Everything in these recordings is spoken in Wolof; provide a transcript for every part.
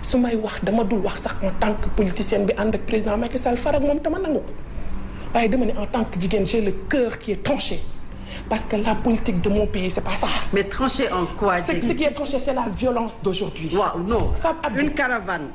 su may wax dama dul wax sax en tant que politicienne bi ànd ak président Macky Sall farak moom tama nangu ko waaye dama ne en tant que jigéen j'ai le cœur qui est tranché parce que la politique de mon pays c'est pas ça. Mais tranché en quoi? Ce qui est tranché c'est la violence d'aujourd'hui. Waaw non. Une caravane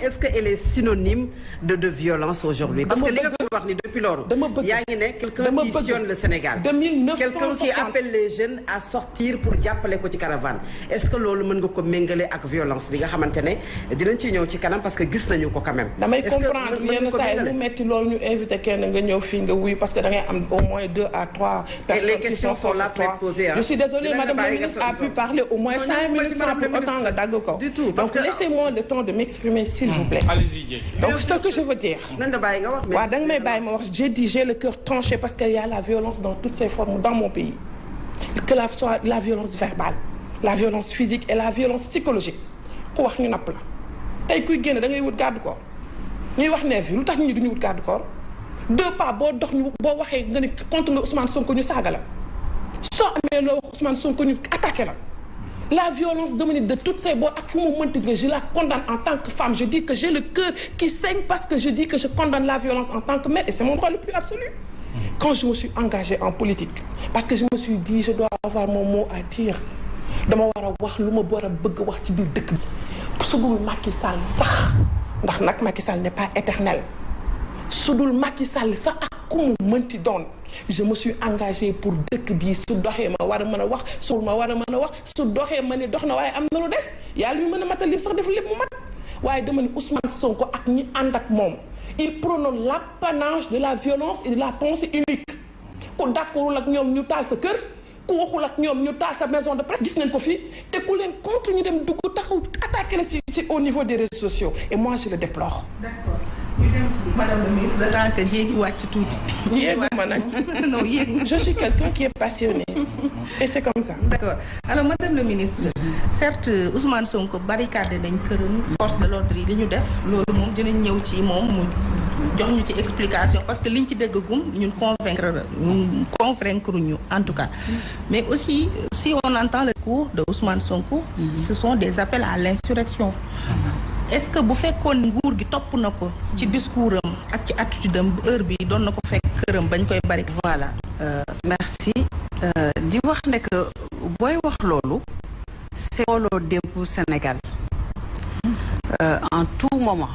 est-ce que elle est synonyme de violence aujourd'hui? Parce que li nga fi wax ni depuis lors yaa ngi ne quelqu'un qui sillonne le Sénégal. De 1960 quelqu'un qui appelle les jeunes à sortir pour jàppale ko ci caravane. Est-ce que loolu mën nga ko méngale ak violence bi nga xamante ne dinañ ci ñëw ci kanam parce que gis nañu ko quand même. damay comprendre yenn saa yi mu metti loolu ñu invité kenn nga ñëw fii nga wuyu parce que da ngay am au moins 2 à 3 personnes. Les questions sont là préposées. Je suis désolée, Madame la ministre a pu parler au moins 5 minutes sans pour autant nga dagg ko. Du tout. Donc laissez-moi le temps de m'exprimer s'il vous plaît. Allez-y. Donc ce que je veux dire. Nan la bàyyi nga wax. Waaw da nga may bàyyi ma wax j'ai dit j'ai le cœur tranché parce qu'il y a la violence dans toutes ses formes dans mon pays. Que la soit la violence verbale, la violence physique et la violence psychologique. Ku wax ñu napp la. Tey kuy génn da ngay wut garde corps. Ñuy wax neef yi lu tax ñu duñu wut garde corps. 2 pas boo dox ñu boo waxee nga ne contre nga Ousmane Sonko ñu saaga la soo amee loo wax Ousmane Sonko ñu attaqué la violence de toutes ces bords ak fu mu mënti que je la condamne en tant que femme. Je dis que j'ai le cœur qui saigne parce que je dis que je condamne la violence en tant que mère et c'est mon droit le plus absolu. Quand je me suis engagée en politique parce que je me suis dit je dois avoir mon mot à dire dama war a wax lu ma war a bëgg wax ci biir dëkk bi su dul Macky Sall sax ndax nag Macky Sall n'est pas éternel. su dul Macky Sall sax ak ku mu mënti doon je me suis engagée pour dëkk bi su doxee ma war a mën a wax su ma war a mën a wax su doxee ma ne dox na waaye am na lu des yàlla ñu mën a matal lépp sax def lépp mu mat waaye dama ne Ousmane Sonko ak ñi ànd ak moom il prône l'apanage de la violence et de la pensée unique ku d'accordul ak ñoom ñu taal sa kër ku waxul ak ñoom ñu taal sa maison de presse gis nañ ko fii te ku leen contre ñu dem dugg taxaw attaquer la ci au niveau des réseaux sociaux et moi je le déplore. D'accord. Madame la ministre, le temps que yéegi wàcc tuuti. Yéeguma nag. Non yéeg. Je suis quelqu'un qui est passionné. Et c'est comme ça. D'accord. Alors Madame la ministre, certes Ousmane Sonko barricade lañ këram force de l'ordre yi li ñu def loolu moom dinañ ñëw ci moom mu jox ñu ci explication parce que liñ ci dégg gum ñun convaincre ñu en tout cas. Mais aussi si on entend le cours de Ousmane Sonko, ce sont des appels à l'insurrection. Est-ce que bu fekkoon nguur gi topp na ko ci discours am ak ci attitude am heure bi doon na ko fekk këram bañ koy bari. Voilà merci di wax ne que booy wax loolu c'est looloo démb Sénégal en tout moment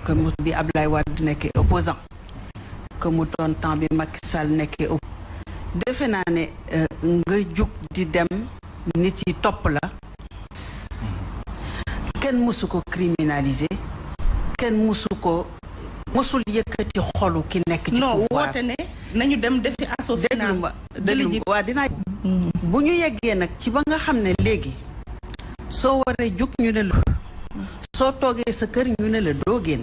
que mu bi Ablaye Wade nekkee opposant que mu doon temps bi Macky Sall nekkee defe naa ne nga jug di dem nit yi topp la kenn mësu ko criminaliser kenn mësul yëkkati xolu ki nekk ci pouvoir. non woote ne nañu dem defi asso final déglu waa dinaa bu ñu yeggee nag ci ba nga xam ne léegi soo waree jug ñu ne la soo toogee sa kër ñu ne la doo génn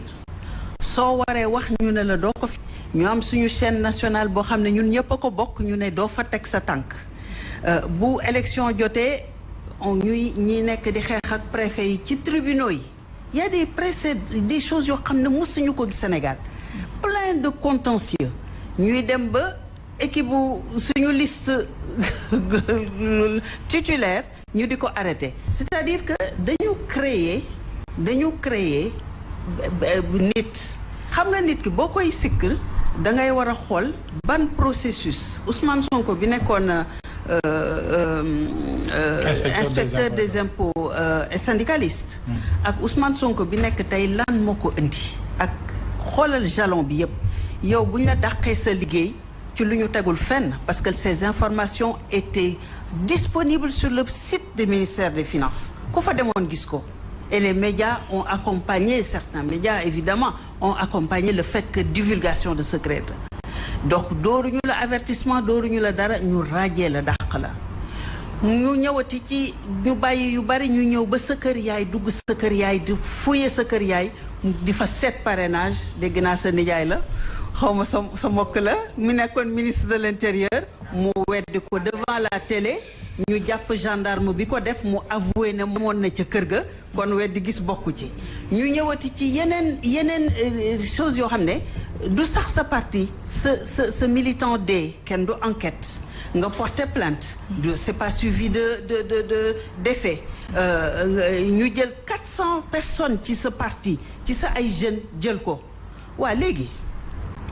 soo waree wax ñu ne la doo ko fi ñu am suñu chaîne nationale boo xam ne ñun ñëpp a ko bokk ñu ne doo fa teg sa tànk bu élection jotee ñi nekk di xeex ak préfet yi ci tribunaux yi y a des choses yoo xam ne mësuñu ko Sénégal plein de contentieux ñuy dem ba équipe bu suñu liste titulaire ñu di ko arrêté c'est-à-dire que dañu créer nit xam nga nit ki boo koy sikk da ngay war a xool ban processus Ousmane Sonko bi nekkoon inspecteur des impôts et syndicaliste ak Ousmane Sonko bi nekk tey lan moo ko indi ak xoolal jalon bi yëpp yow bu ñu la dàqee sa liggéey ci lu ñu tegul fenn parce que ces informations étaient disponibles sur le site du ministère des Finances ku fa demoon gis ko et les médias ont accompagné certains médias évidemment ont accompagné le fait que divulgation de secret donc dooruñu la avertissement dooruñu la dara ñu ràjjee la dàq la ñu ñëwati ci ñu bàyyi yu bari ñu ñëw ba sa kër yaay dugg sa kër yaay di fouiller sa kër yaay di fa seet parrainage dégg naa sa nijaay la xaw ma sa mbokk la mu nekkoon ministre de l'intérieur mu weddi ko devant la télé ñu jàpp gendarme bi ko def mu avoué ne moon na ca kër ga kon weddi gis bokku ci ñu ñëwati ci yeneen choses yoo xam ne du sax sa parti sa militant dee kenn du enquête nga porter plainte c'est pas suivi d'effet ñu jël 400 personnes ci sa parti ci sa ay jeunes jël ko waa léegi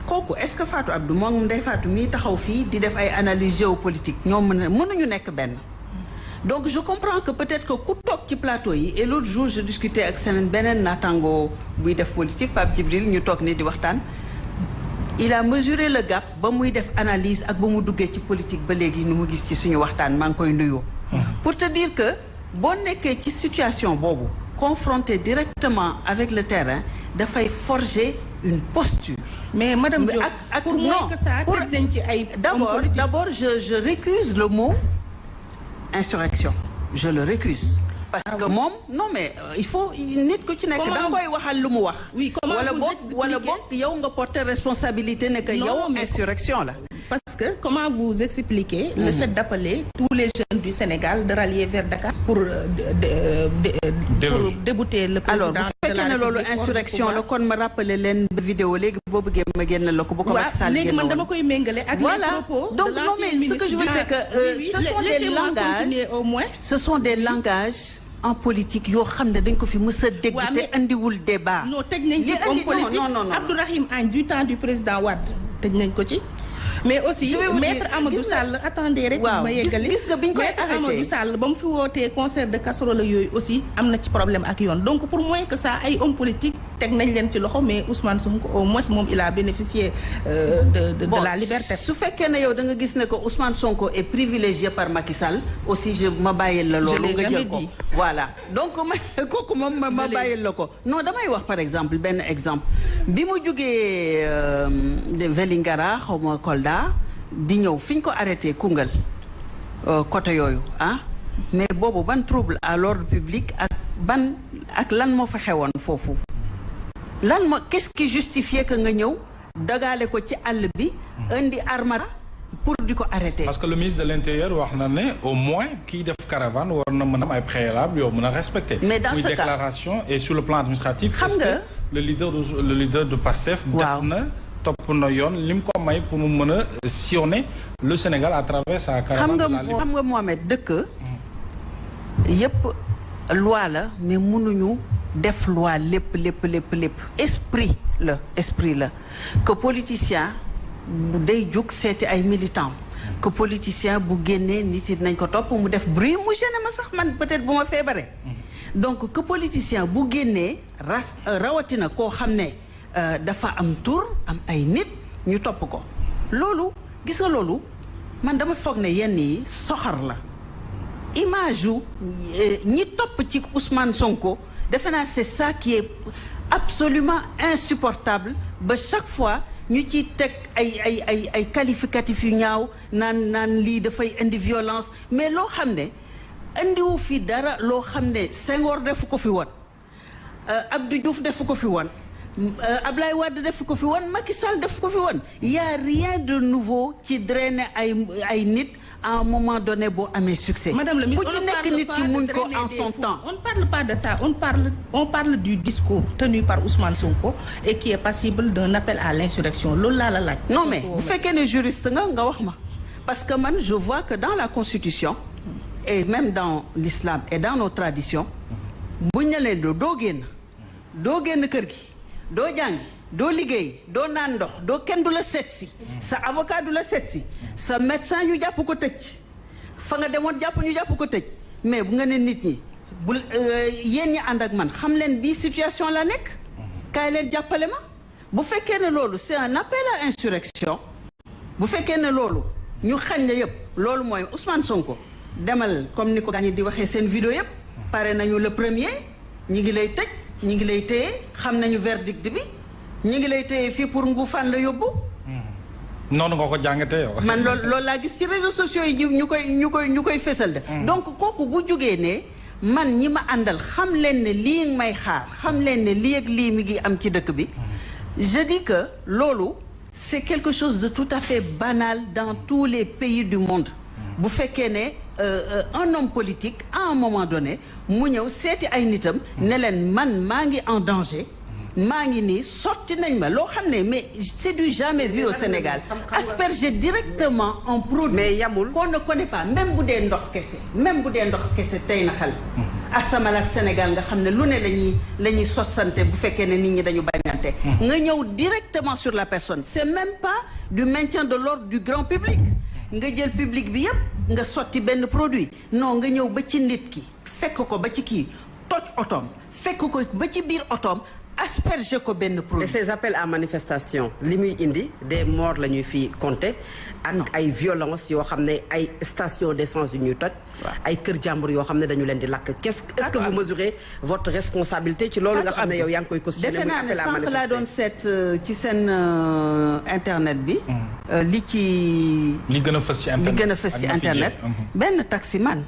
kooku est-ce que Fatou Abdou moom Ndeye Fatou mii taxaw fii di def ay analyse géopolitique ñoom mënuñu nekk benn. Donc je comprends que peut-être que ku toog ci plateau yi et l'autre jour je discutais ak seen beneen naataango buy def politique Pape Djibril ñu toog ni di waxtaan il a mesuré le gap ba muy def analyse ak ba mu duggee ci politique ba léegi nu mu gis ci suñu waxtaan maa ngi koy nuyoo. Pour te dire que boo nekkee ci situation boobu confronté directement avec le terrain dafay forger une posture. Mais Madame Diop, pour moi que ça teg ci ay d'abord je récuse le mot insurrection, je le récuse parce que moom non mais il faut nit ku ci nekk da nga koy waxal lu mu wax. Oui, wala boog yow nga porter responsabilité ne que yow insurrection la. Parce que comment vous expliquez le fait d'appeler tous les jeunes du Sénégal de rallier vers Dakar pour débouter le président. Alors bu fekkee ne loolu insurrection la kon ma rappeler leen vidéo léegi boo bëggee ma génn la ko bu ko Macky Sall léegi man dama koy méngale ak les propos donc non mais ce que je veux c'est que ce sont des langages en politique yoo xam ne dañ ko fi mës a dégg te andiwul débat. non tëj nañ ci homme politique Abdourahim Agne du temps du président Wade tëj nañ ko ci. mais aussi maître Amadou Sall attendez rek ma yeggali gis nga biñ koy arrêté maître Amadou Sall ba mu fi wootee concert de casserole yooyu aussi am na ci problème ak yoon donc pour moi que ça ay homme politique teg nañ leen ci loxo mais Ousmane Sonko au moins moom il a bénéficié de la liberté. su fekkee ne yow da nga gis ne que Ousmane Sonko est privilégié par Macky Sall aussi je ma bàyyil la loolu nga jël ko voilà donc kooku moom ma bàyyil la ko non damay wax par exemple benn exemple bi mu jógee de Vélingara xaw ma Kolda di ñëw fi ñu ko arrêté Koungheul côté yooyu mais boobu ban trouble à l'ordre public ak lan moo fa xewoon foofu lan moo qu'est-ce qui justifiait que nga ñëw dagaale ko ci àll bi indi armada pour di ko arrêter. Parce que le ministre de l'Intérieur wax na ne au moins kii def caravane war na mën a am ay préalable yoo mën a respecter. Mais dans ce cas déclaration et sur le plan administratif. xam nga le leader de PASTEF. waaw def na topp na yoon li mu ko may pour mu mën a sillonner le Sénégal à travers sa caravane. xam nga Mohamed dëkk yëpp loi la mais mënuñu def loi lépp esprit la que politicien bu day jóg seeti ay militant que politicien bu génnee nit yi dinañ ko topp mu def bruit mu gêné ma sax man peut-être bu ma feebaree donc que politicien bu génnee rawatina koo xam ne dafa am tur am ay nit ñu topp ko loolu gis nga loolu man dama foog ne yenn yi soxar la image yu ñi topp ci Ousmane Sonko defe naa c'est ça qui est absolument insupportable ba chaque fois ñu ci teg ay qualificatifs yu ñaaw naan lii dafay indi violence mais loo xam ne indiwu fi dara loo xam ne Senghor defu ko fi woon Abdou Diouf defu ko fi woon Ablaye Wade defu ko fi woon Macky Sall defu ko fi woon y a rien de nouveau ci drainer ay nit à un moment donné boo amee succès. Madame le ministre, bu ci nekk nit ki muñ ko en son temps. On ne parle pas de ça, on parle du discours tenu par Ousmane Sonko et qui est passible d'un appel à l'insurrection. Loolu laa la laaj. Non mais bu fekkee ne juriste nga wax ma parce que man je vois que dans la Constitution et même dans l'islam et dans nos traditions buñ ne leen doo génn kër gi doo jàngi doo liggéey doo naan ndox doo kenn du la seet si sa avocat du la seet si sa médecin ñu jàpp ko tëj fa nga demoon ñu jàpp ko tëj mais bu nga ne nit ñi bu yéen ñi ànd ak man xam leen bii situation la nekk kaay leen jàppale ma bu fekkee ne loolu c'est un appel à insurrection bu fekkee ne loolu ñu xañ la yëpp loolu mooy Ousmane Sonko demal comme ni ko gaañ di waxee seen vidéo yëpp pare nañu le premier ñi ngi lay tëj ñi ngi lay téye xam nañu verdict bi ñi ngi lay téye fii pour Ngoufane la yóbbu. noonu nga ko jàngatee yow. man loolu laa gis ci réseaux sociaux yi ñu koy fésal de. donc kooku bu jógee ne man ñi ma àndal xam leen ne lii may xaar xam leen ne lii ak lii mi ngi am ci dëkk bi. je dis que loolu c'est quelque chose de tout à fait banal dans tous les pays du monde. bu fekkee ne un homme politique à un moment donné mu ñëw seeti ay nitam ne leen man maa ngi en danger. maa ngi nii sotti nañ ma loo xam ne mais c'est du jamais vu au Sénégal asperger directement un produit mais yamul qu'on ne connaît pas même bu dee ndox kese tey na xel asamal ak Sénégal nga xam ne lu ne la ñuy sotsante bu fekkee ne nit ñi dañu bañante nga ñëw directement sur la personne c'est même pas du maintien de l'ordre du grand public nga jël public bi yépp nga sotti benn produit non nga ñëw ba ci nit ki fekk ko ba ci kii toj otoom fekk ko ba ci biir otoom asperger ko benn produit. et ces appels à manifestation li muy indi des morts la ñuy fi compter ak ay violence yoo xam ne ay station d'essence yu ñuy toj ay kër jàmbur yoo xam ne dañu leen di lakk est-ce que vous mesurez votre responsabilité ci loolu nga xam ne yow yaa ngi koy cautionné muy appel à manifester. defe naa ne sànq laa doon seet ci seen internet bi li gën a fës ci internet benn taximan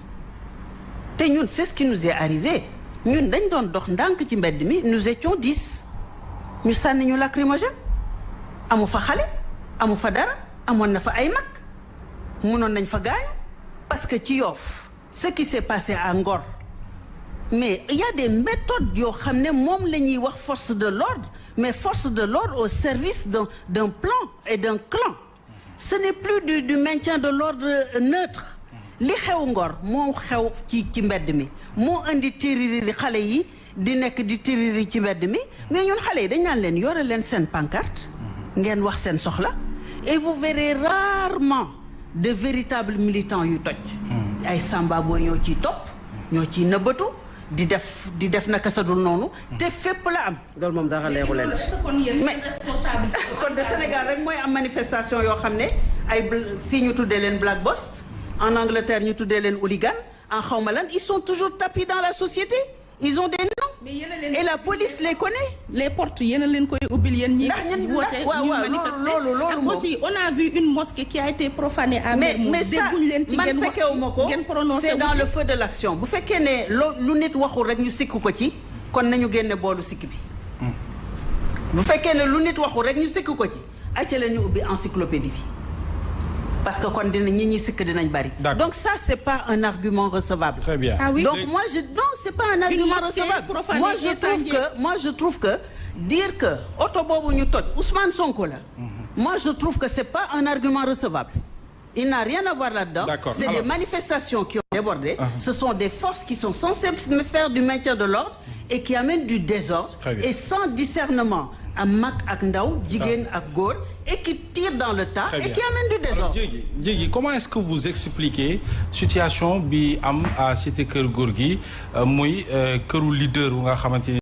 te ñun c'est ce qui nous est arrivé ñun dañ doon dox ndànk ci mbedd mi nous étions 10 ñu sànni ñu lacrymogène amu fa xale amu fa dara amoon na fa ay mag mënoon nañ fa gaañu parce que ci Yoff ce qui s'est passé à Ngor mais il y a des méthodes yoo xam ne moom la ñuy wax force de l'ordre mais force de l'ordre au service d'un plan et d'un clan ce n'est plus du maintien de l'ordre neutre li xew Ngor moo xew ci mbedd mi moo indi tiriri xale yi di nekk di tiriri ci mbedd mi mais ñun xale yi dañ naan leen yore leen seen pancarte ngeen wax seen soxla et vous verrez rarement de véritables militants yu toj ay samba boo ñoo ciy topp ñoo ciy nëbbatu di def naka sa dul noonu te fépp la am loolu moom dara leeru leen mais kon de Sénégal rek mooy am manifestation yoo xam ne ay fii ñu tuddee leen Black Bost en Angleterre ñu tuddee leen hooligan en xawma lan ils sont toujours tapis dans la société ils ont des noms et la police les connaît. les portes yéen a leen koy ubbil yéen ñi woote ñu manifester ak aussi on a vu une mosquée qui a été profanée à Mermoz mais ça man fekkewuma ko c'est dans le feu de l'action bu fekkee ne lu nit waxul rek ñu sikk ko ci kon nañu génne boolu sikk bi bu fekkee ne lu nit waxul rek ñu sikk ko ci acca la ñu ubbi encyclopédie bi parce que kon ñi sikk dinañ bari. Donc ça c'est pas un argument recevable. Très bien. Ah oui. Donc non c'est pas un argument recevable. Moi je trouve que dire que oto boobu ñu toj Ousmane Sonko la. Moi je trouve que c'est pas un argument recevable. Il n'a rien à voir là-dedans. C'est des manifestations qui ont débordé. Ce sont des forces qui sont censées faire du maintien de l'ordre et qui amènent du désordre et sans discernement à mag ak ndaw jigéen ak góor et qui tirent dans le tas et qui amènent du désordre. Diegui, comment est-ce que vous expliquez situation bi am à Cité Keur Gorgui muy këru leader wu nga xamante ni